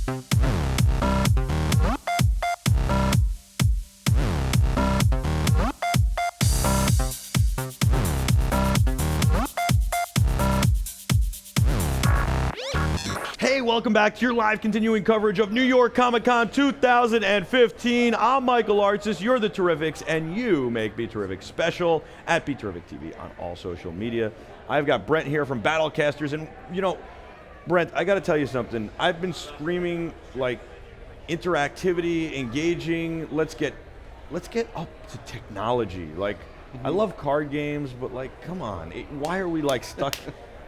Hey, welcome back to your live continuing coverage of New York Comic Con 2015. I'm Michael Artsis, you're the Terrifics, and you make BeTerrific special at BeTerrific TV on all social media. I've got Brent here from BattleKasters, and you know, Brent, I gotta tell you something. I've been screaming like interactivity, engaging, let's get up to technology. Like, I love card games, but like, come on, why are we like stuck?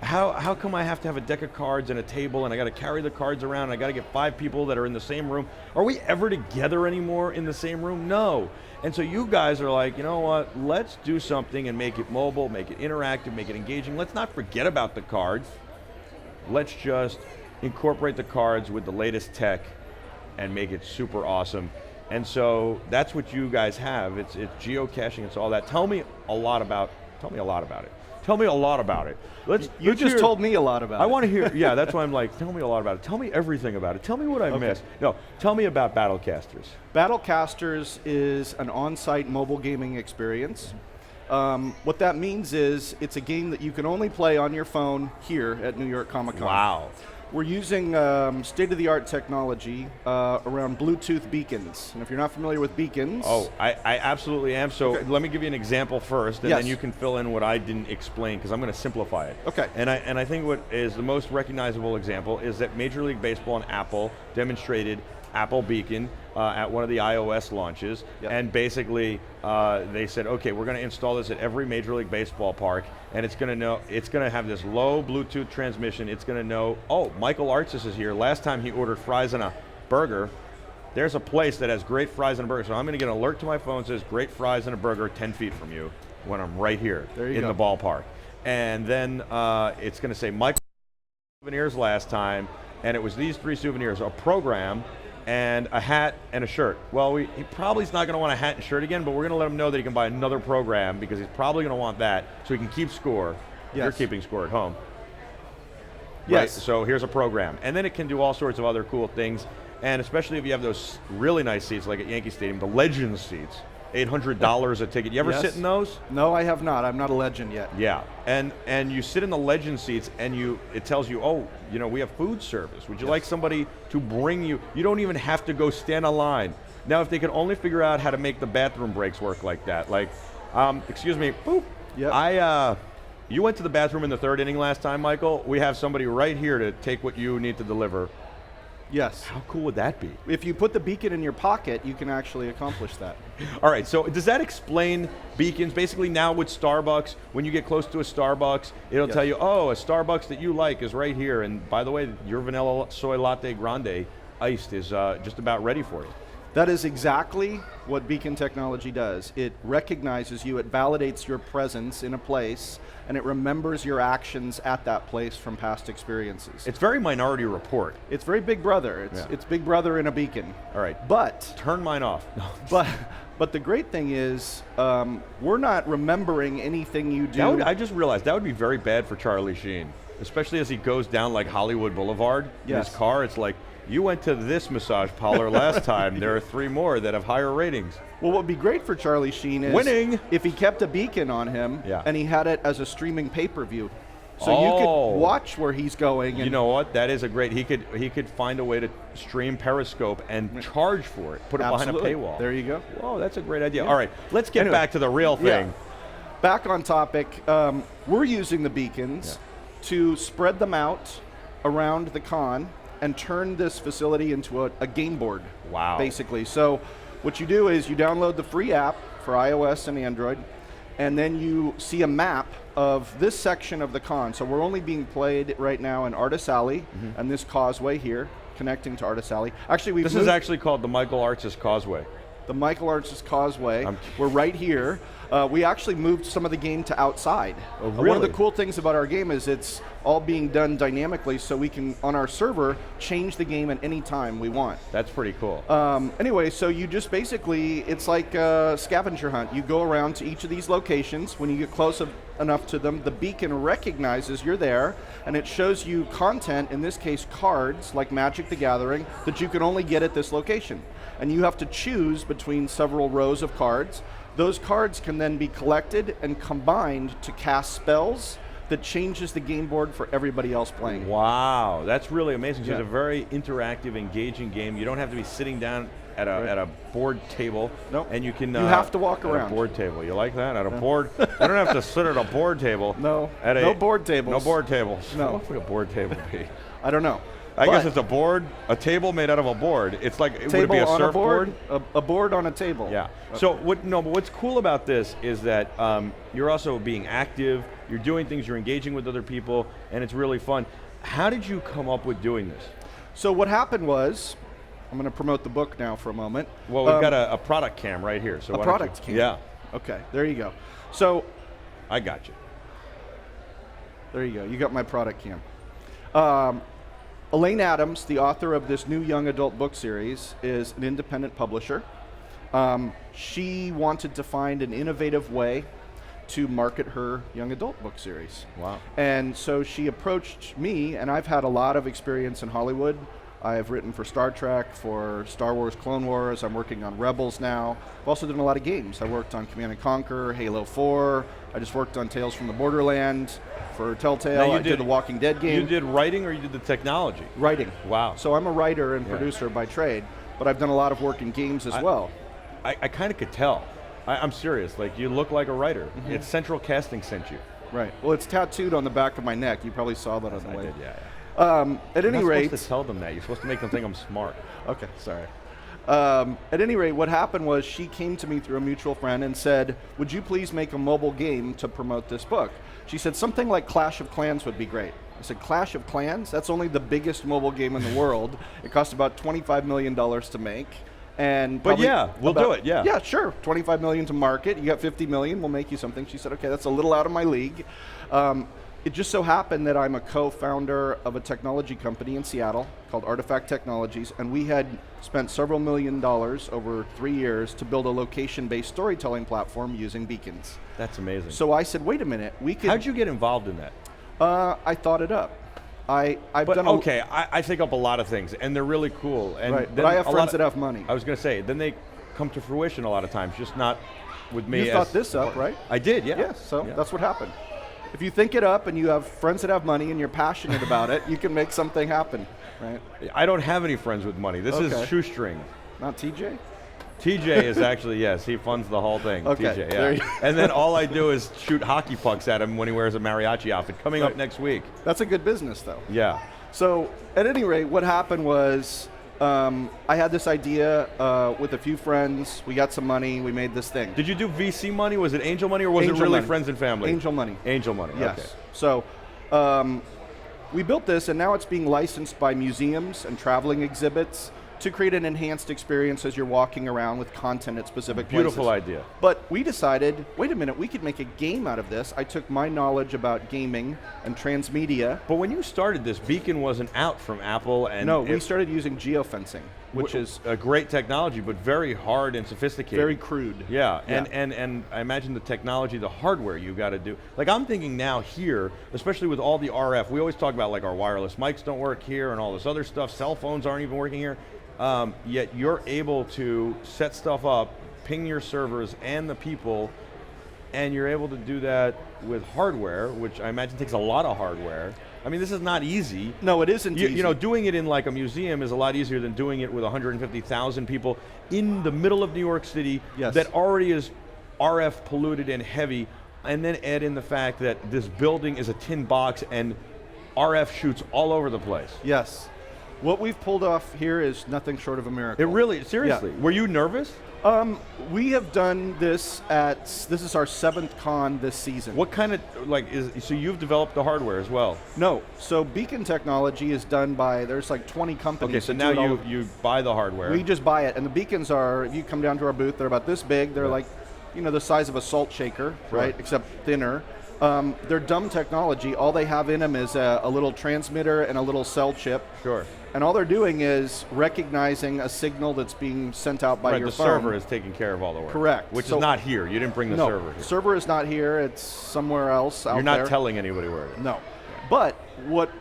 How come I have to have a deck of cards and a table and I got to carry the cards around and I got to get 5 people that are in the same room? Are we ever together anymore in the same room? No. And so you guys are like, you know what, let's do something and make it mobile, make it interactive, make it engaging. Let's not forget about the cards. Let's just incorporate the cards with the latest tech and make it super awesome. And so that's what you guys have. It's geocaching, it's all that. Tell me a lot about it. Tell me a lot about it. You just told me a lot about it. I want to hear, yeah, that's why I'm like, tell me a lot about it. Tell me everything about it. Tell me what I missed. No, tell me about BattleKasters. BattleKasters is an on-site mobile gaming experience. What that means is it's a game that you can only play on your phone here at New York Comic Con. Wow. We're using state-of-the-art technology around Bluetooth beacons. And if you're not familiar with beacons... Oh, I absolutely am. So let me give you an example first, and yes. then you can fill in what I didn't explain, because I'm going to simplify it. Okay. And I think what is the most recognizable example is that Major League Baseball and Apple demonstrated Apple Beacon at one of the iOS launches, yep. and basically they said, okay, we're going to install this at every Major League Baseball park, and it's going to have this low Bluetooth transmission. It's going to know, oh, Michael Artsis is here. Last time he ordered fries and a burger. There's a place that has great fries and a burger, so I'm going to get an alert to my phone that says great fries and a burger 10 feet from you when I'm right here in the ballpark. And then it's going to say Michael souvenirs last time, and it was these 3 souvenirs, a program, and a hat and a shirt. Well, he probably is not going to want a hat and shirt again, but we're going to let him know that he can buy another program because he's probably going to want that so he can keep score. Yes. You're keeping score at home. Yes. Right? So here's a program. And then it can do all sorts of other cool things, and especially if you have those really nice seats like at Yankee Stadium, the Legends seats, $800 a ticket. You ever sit in those? No, I have not. I'm not a legend yet. Yeah, and you sit in the legend seats, and it tells you, oh, you know, we have food service. Would you like somebody to bring you? You don't even have to go stand in line. Now, if they could only figure out how to make the bathroom breaks work like that, like, excuse me, boop. Yep. You went to the bathroom in the 3rd inning last time, Michael. We have somebody right here to take what you need to deliver. Yes. How cool would that be? If you put the beacon in your pocket, you can actually accomplish that. All right, so does that explain beacons? Basically now with Starbucks, when you get close to a Starbucks, it'll tell you, oh, a Starbucks that you like is right here. And by the way, your vanilla soy latte grande iced is just about ready for you. That is exactly what beacon technology does. It recognizes you, it validates your presence in a place, and it remembers your actions at that place from past experiences. It's very Minority Report. It's very Big Brother. It's Big Brother in a beacon. All right. But turn mine off. But the great thing is, we're not remembering anything you do. I just realized that would be very bad for Charlie Sheen, especially as he goes down like Hollywood Boulevard in his car. It's like, you went to this massage parlor last time. There are 3 more that have higher ratings. Well, what would be great for Charlie Sheen is winning if he kept a beacon on him and he had it as a streaming pay-per-view. So you could watch where he's going. And you know what? That is a great. He could find a way to stream Periscope and charge for it. Put it behind a paywall. There you go. Whoa, that's a great idea. Yeah. All right, let's get back to the real thing. Yeah. Back on topic. We're using the beacons to spread them out around the con and turn this facility into a game board. Wow. Basically. So what you do is you download the free app for iOS and Android, and then you see a map of this section of the con. So we're only being played right now in Artist Alley and this causeway here, connecting to Artist Alley. Actually, this is actually called the Michael Artsis Causeway. The Michael Artsis Causeway. We're right here. We actually moved some of the game to outside. Oh, really? One of the cool things about our game is it's all being done dynamically, so we can, on our server, change the game at any time we want. That's pretty cool. Anyway, so you just basically, it's like a scavenger hunt. You go around to each of these locations. When you get close enough to them, the beacon recognizes you're there, and it shows you content, in this case cards, like Magic the Gathering, that you can only get at this location. And you have to choose between several rows of cards. Those cards can then be collected and combined to cast spells that changes the game board for everybody else playing. Wow, that's really amazing. So Yeah. it's a very interactive, engaging game. You don't have to be sitting down at a board table. Nope. And you can You have to walk at around. a board table. You like that? At a board? I don't have to sit at a board table. No, At no board tables. No board tables. No. What would a board table be? I don't know. I guess But it's a table made out of a board. It's like, would it table be a on surfboard? a board, a board on a table. Yeah. So but what's cool about this is that you're also being active, you're doing things, you're engaging with other people, and it's really fun. How did you come up with doing this? So what happened was, I'm going to promote the book now for a moment. Well, we've got a product cam right here. So a why don't product you, cam. Yeah, Okay, there you go. So I got you. there you go. You got my product cam. Elaine Adams, the author of this new young adult book series, is an independent publisher. She wanted to find an innovative way to market her young adult book series. Wow. And so she approached me, and I've had a lot of experience in Hollywood. I've written for Star Trek, for Star Wars Clone Wars. I'm working on Rebels now. I've also done a lot of games. I worked on Command & Conquer, Halo 4. I just worked on Tales from the Borderland for Telltale. I did the Walking Dead game. You did writing or you did the technology? Writing. Wow. So I'm a writer and producer by trade, but I've done a lot of work in games as well. I kind of could tell. I'm serious. Like, you look like a writer. It's Central Casting sent you. Right. Well, it's tattooed on the back of my neck. You probably saw that on the I way. did, yeah. At any You're not rate, supposed to tell them that. You're supposed to make them think I'm smart. okay, sorry. At any rate, what happened was she came to me through a mutual friend and said, would you please make a mobile game to promote this book? She said, something like Clash of Clans would be great. I said, Clash of Clans? That's only the biggest mobile game in the world. It cost about $25 million to make. But yeah, we'll do it, yeah. Yeah, sure. $25 million to market. You got $50 million, we'll make you something. She said, okay, that's a little out of my league. It just so happened that I'm a co-founder of a technology company in Seattle called Artifact Technologies, and we had spent several $1 million over 3 years to build a location-based storytelling platform using beacons. That's amazing. So I said, wait a minute, we could... How'd you get involved in that? I thought it up. I think up a lot of things, and they're really cool. And right, but then I have a friends lot that have money. I was going to say, then they come to fruition a lot of times, just not with me. You thought this up, right? I did, yeah. Yes, so that's what happened. If you think it up and you have friends that have money and you're passionate about it, you can make something happen, right? I don't have any friends with money. This is shoestring. Not TJ? TJ is actually, yes, he funds the whole thing. Okay, TJ, there yeah. you- And then all I do is shoot hockey pucks at him when he wears a mariachi outfit. Coming up next week. That's a good business, though. Yeah. So, at any rate, what happened was I had this idea with a few friends. We got some money. We made this thing. Did you do VC money? Was it angel money, or was it Angel really money. friends and family? Angel money. Angel money, Yes. okay. So, we built this, and now it's being licensed by museums and traveling exhibits to create an enhanced experience as you're walking around with content at specific Beautiful places. idea. But we decided, wait a minute, we could make a game out of this. I took my knowledge about gaming and transmedia. But when you started this, Beacon wasn't out from Apple, and No, we started using geofencing, which is a great technology, but very hard and sophisticated. very crude. Yeah, and I imagine the technology, the hardware you got to do. Like, I'm thinking now here, especially with all the RF, we always talk about like our wireless mics don't work here and all this other stuff. Cell phones aren't even working here. Yet you're able to set stuff up, ping your servers and the people, and you're able to do that with hardware, which I imagine takes a lot of hardware. I mean, this is not easy. No, it isn't easy. You know, doing it in like a museum is a lot easier than doing it with 150,000 people in the middle of New York City that already is RF polluted and heavy, and then add in the fact that this building is a tin box and RF shoots all over the place. Yes. What we've pulled off here is nothing short of a miracle. It really, seriously. Were you nervous? We have done this this is our 7th con this season. What kind of, so you've developed the hardware as well? No, so Beacon Technology is done by, there's like 20 companies. Okay, so that now do it all. you buy the hardware. We just buy it, and the beacons are, if you come down to our booth, they're about this big. They're like, the size of a salt shaker, right? Except thinner. They're dumb technology. All they have in them is a little transmitter and a little cell chip. Sure. And all they're doing is recognizing a signal that's being sent out by your the phone. server is taking care of all the work. Correct. Which So- is not here. You didn't bring the No, server here. server is not here. It's somewhere else out You're there. not telling anybody where it is. No. But what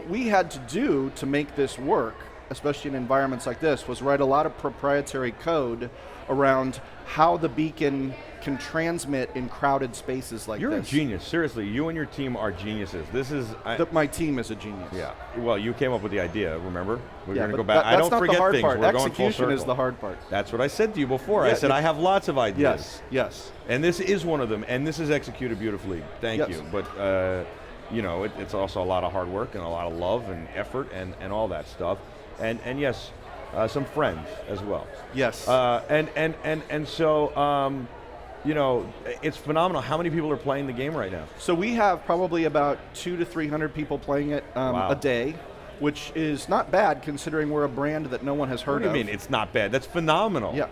we had to do to make this work, especially in environments like this, was write a lot of proprietary code around how the beacon can transmit in crowded spaces like You're this. a genius. Seriously, you and your team are geniuses. This is... My team is a genius. yeah. Well, you came up with the idea, remember? We're Yeah, going to but go back. I that's don't not forget the hard things. part. We're going full Execution circle. is the hard part. That's what I said to you before. I Yeah, said I have lots of ideas. Yes, yes. And this is one of them, and this is executed beautifully. Thank Yes. you. But, you know, it's also a lot of hard work and a lot of love and effort and all that stuff. And yes, some friends as well. Yes. And so, you know, it's phenomenal. How many people are playing the game right now? So we have probably about 200 to 300 people playing it Wow. a day, which is not bad considering we're a brand that no one has What heard do you of. mean? It's not bad. That's phenomenal. Yeah.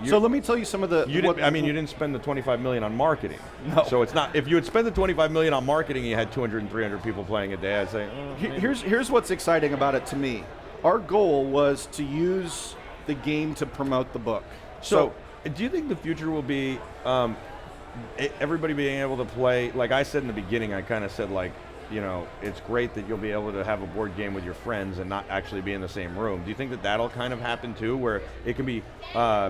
So let me tell you some of the. you didn't spend the 25 million on marketing. No. So it's not. If you had spent the 25 million on marketing, and you had 200 and 300 people playing a day, I'd say. Maybe. Here's what's exciting about it to me. Our goal was to use the game to promote the book. So, do you think the future will be everybody being able to play? Like I said in the beginning, I kind of said like, you know, it's great that you'll be able to have a board game with your friends and not actually be in the same room. Do you think that that'll kind of happen too, where it can be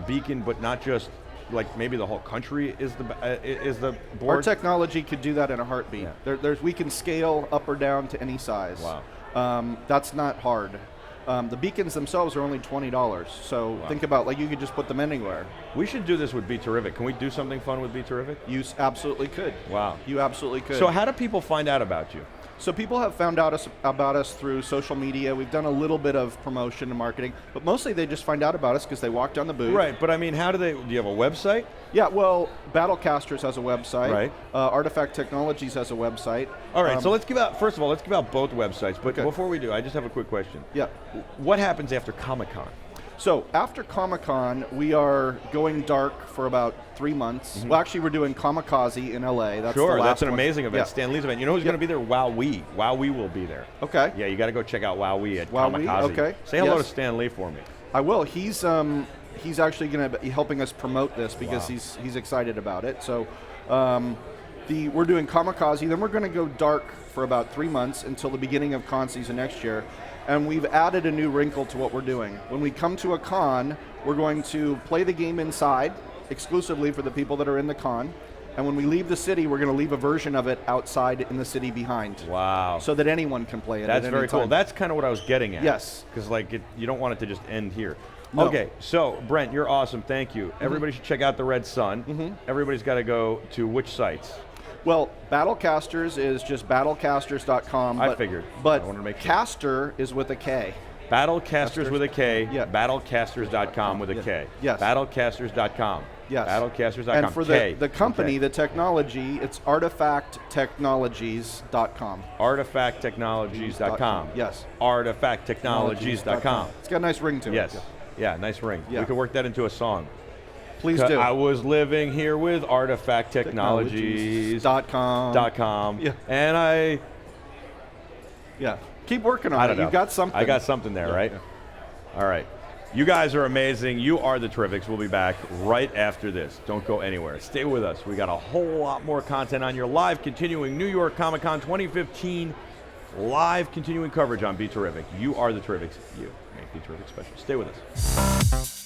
Beacon, but not just like maybe the whole country is the board? Our technology could do that in a heartbeat. Yeah. We can scale up or down to any size. Wow. That's not hard. The beacons themselves are only $20, so Wow. think about, like, you could just put them anywhere. We should do this with BeTerrific. Can we do something fun with BeTerrific? You absolutely could. Wow. You absolutely could. So how do people find out about you? So people have found out about us through social media. We've done a little bit of promotion and marketing, but mostly they just find out about us because they walk down the booth. Right, but I mean, do you have a website? Yeah, well, BattleKasters has a website. Right. Artifact Technologies has a website. All right, so let's give out both websites, but Okay. before we do, I just have a quick question. Yeah. What happens after Comic-Con? So after Comic-Con, we are going dark for about 3 months. Well, actually, we're doing Kamikaze in LA. That's the Sure, last that's an one. amazing event. Yeah. Stan Lee's event. You know who's going to be there? Wowee. Wowee will be there. Okay. Yeah, you got to go check out Wowee at Wowee, Kamikaze. okay. Say hello Yes. to Stan Lee for me. I will. He's actually going to be helping us promote this because Wow. he's excited about it. So we're doing Kamikaze, then we're going to go dark for about 3 months until the beginning of con season next year. And we've added a new wrinkle to what we're doing. When we come to a con, we're going to play the game inside exclusively for the people that are in the con. And when we leave the city, we're going to leave a version of it outside in the city behind. Wow. So that anyone can play it. That's at very any cool. time. That's kind of what I was getting at. Yes. Because like you don't want it to just end here. No. Okay, so Brent, you're awesome. Thank you. Everybody should check out the Red Sun. Everybody's got to go to which sites? Well, BattleKasters is just BattleKasters.com. I figured. But I wanted to make sure. Caster is with a K. BattleKasters with a K. Yeah. BattleKasters.com with a K. Yes. BattleKasters.com. Yes. BattleKasters.com. And for K. the company, Okay. the technology, it's ArtifactTechnologies.com. ArtifactTechnologies.com. Yes. ArtifactTechnologies.com. It's got a nice ring to Yes. it. Yeah, nice ring. Yeah. We could work that into a song. Please do. I was living here with ArtifactTechnologies.com. Technologies.com. Yeah. And Yeah. Keep working on I it. don't know. You got something. I got something there, Yeah, right? yeah. All right. You guys are amazing. You are the Terrifics. We'll be back right after this. Don't go anywhere. Stay with us. We got a whole lot more content on your live continuing New York Comic Con 2015 live continuing coverage on BeTerrific. You are the Terrifics. You make BeTerrific special. Stay with us.